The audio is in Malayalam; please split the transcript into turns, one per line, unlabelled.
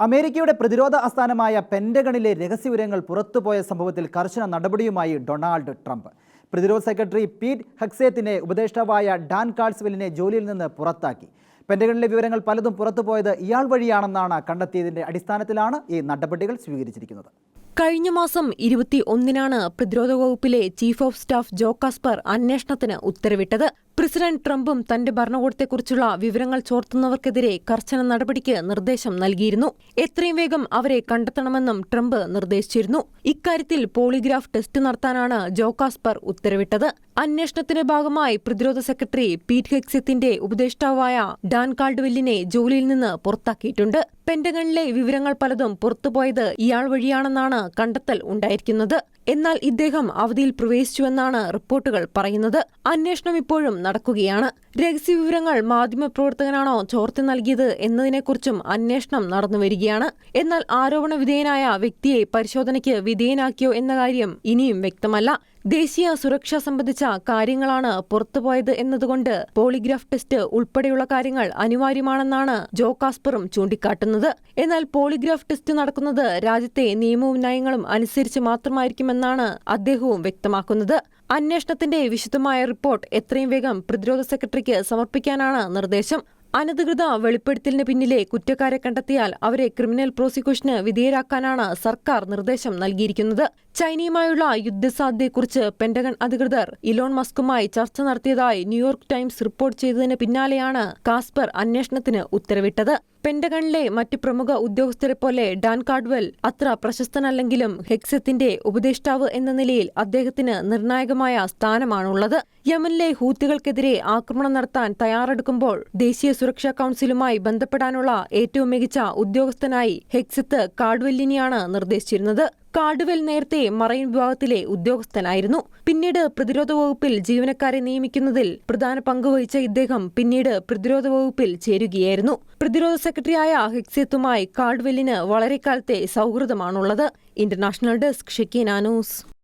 അമേരിക്കയുടെ പ്രതിരോധ ആസ്ഥാനമായ പെന്റഗണിലെ രഹസ്യവിവരങ്ങൾ പുറത്തുപോയ സംഭവത്തിൽ കർശന നടപടിയുമായി ഡൊണാൾഡ് ട്രംപ്. പ്രതിരോധ സെക്രട്ടറി പീറ്റ് ഹെഗ്സേത്തിനെ ഉപദേഷ്ടാവായ ഡാൻ കാൾസ്വെല്ലിനെ ജോലിയിൽ നിന്ന് പുറത്താക്കി. പെന്റഗണിലെ വിവരങ്ങൾ പലതും പുറത്തുപോയത് ഇയാൾ വഴിയാണെന്നാണ് കണ്ടെത്തിയതിന്റെ അടിസ്ഥാനത്തിലാണ് ഈ നടപടികൾ സ്വീകരിച്ചിരിക്കുന്നത്.
കഴിഞ്ഞ മാസം 21-നാണ് പ്രതിരോധ വകുപ്പിലെ chief of staff Joe Kasper അന്വേഷണത്തിന് ഉത്തരവിട്ടത്. പ്രസിഡന്റ് ട്രംപും തന്റെ ഭരണകൂടത്തെക്കുറിച്ചുള്ള വിവരങ്ങൾ ചോർത്തുന്നവർക്കെതിരെ കർശന നടപടിക്ക് നിർദ്ദേശം നൽകിയിരുന്നു. എത്രയും വേഗം അവരെ കണ്ടെത്തണമെന്നും ട്രംപ് നിർദ്ദേശിച്ചിരുന്നു. ഇക്കാര്യത്തിൽ പോളിഗ്രാഫ് ടെസ്റ്റ് നടത്താനാണ് ജോ കാസ്പർ ഉത്തരവിട്ടത്. അന്വേഷണത്തിന്റെ ഭാഗമായി പ്രതിരോധ സെക്രട്ടറി പീറ്റ് ഹെഗ്സെത്തിന്റെ ഉപദേഷ്ടാവായ ഡാൻ കാൾഡ്വെല്ലിനെ ജോലിയിൽ നിന്ന് പുറത്താക്കിയിട്ടുണ്ട്. പെന്റഗണിലെ വിവരങ്ങൾ പലതും പുറത്തുപോയത് ഇയാൾ വഴിയാണെന്നാണ് കണ്ടെത്തൽ ഉണ്ടായിരിക്കുന്നത്. എന്നാൽ ഇദ്ദേഹം അവധിയിൽ പ്രവേശിച്ചുവെന്നാണ് റിപ്പോർട്ടുകൾ പറയുന്നത്. അന്വേഷണം ഇപ്പോഴും നടക്കുകയാണ്. രഹസ്യവിവരങ്ങൾ മാധ്യമപ്രവർത്തകനാണോ ചോർത്തി നൽകിയത് എന്നതിനെക്കുറിച്ചും അന്വേഷണം നടന്നുവരികയാണ്. എന്നാൽ ആരോപണ വിധേയനായ വ്യക്തിയെ പരിശോധനയ്ക്ക് വിധേയനാക്കിയോ എന്ന കാര്യം ഇനിയും വ്യക്തമല്ല. ദേശീയ സുരക്ഷ സംബന്ധിച്ച കാര്യങ്ങളാണ് പുറത്തുപോയത് എന്നതുകൊണ്ട് പോളിഗ്രാഫ് ടെസ്റ്റ് ഉൾപ്പെടെയുള്ള കാര്യങ്ങൾ അനിവാര്യമാണെന്നാണ് ജോ കാസ്പറും ചൂണ്ടിക്കാട്ടുന്നത്. എന്നാൽ പോളിഗ്രാഫ് ടെസ്റ്റ് നടക്കുന്നത് രാജ്യത്തെ നിയമവും നയങ്ങളും അനുസരിച്ച് മാത്രമായിരിക്കുമെന്നാണ് അദ്ദേഹവും വ്യക്തമാക്കുന്നത്. അന്വേഷണത്തിന്റെ വിശദമായ റിപ്പോർട്ട് എത്രയും വേഗം പ്രതിരോധ സെക്രട്ടറിക്ക് സമർപ്പിക്കാനാണ് നിർദ്ദേശം. അനധികൃത വെളിപ്പെടുത്തലിന് പിന്നിലെ കുറ്റക്കാരെ കണ്ടെത്തിയാൽ അവരെ ക്രിമിനൽ പ്രോസിക്യൂഷന് വിധേയരാക്കാനാണ് സർക്കാർ നിർദ്ദേശം നൽകിയിരിക്കുന്നത്. ചൈനയുമായുള്ള യുദ്ധസാധ്യതയെക്കുറിച്ച് പെന്റഗൺ അധികൃതർ ഇലോൺ മസ്കുമായി ചർച്ച നടത്തിയതായി ന്യൂയോർക്ക് ടൈംസ് റിപ്പോർട്ട് ചെയ്തതിന് പിന്നാലെയാണ് കാസ്പർ അന്വേഷണത്തിന് ഉത്തരവിട്ടത്. പെന്റഗണിലെ മറ്റ് പ്രമുഖ ഉദ്യോഗസ്ഥരെ പോലെ ഡാൻ കാൾഡ്വെൽ അത്ര പ്രശസ്തനല്ലെങ്കിലും ഹെഗ്സെത്തിന്റെ ഉപദേഷ്ടാവ് എന്ന നിലയിൽ അദ്ദേഹത്തിന് നിർണായകമായ സ്ഥാനമാണുള്ളത്. യമനിലെ ഹൂത്തികൾക്കെതിരെ ആക്രമണം നടത്താൻ തയ്യാറെടുക്കുമ്പോൾ ദേശീയ സുരക്ഷാ കൌൺസിലുമായി ബന്ധപ്പെടാനുള്ള ഏറ്റവും മികച്ച ഉദ്യോഗസ്ഥനായി ഹെഗ്സെത്ത് കാൾഡ്വെല്ലിനെയാണ് നിർദ്ദേശിച്ചിരുന്നത്. കാൾഡ്വെൽ നേരത്തെ മറൈൻ വിഭാഗത്തിലെ ഉദ്യോഗസ്ഥനായിരുന്നു. പിന്നീട് പ്രതിരോധ വകുപ്പിൽ ജീവനക്കാരെ നിയമിക്കുന്നതിൽ പ്രധാന പങ്കുവഹിച്ച ഇദ്ദേഹം പിന്നീട് പ്രതിരോധ വകുപ്പിൽ ചേരുകയായിരുന്നു. പ്രതിരോധ സെക്രട്ടറിയായ ഹെഗ്സെത്തുമായി കാൾഡ്വെല്ലിന് വളരെക്കാലത്തെ സൗഹൃദമാണുള്ളത്. International desk Shekinah news.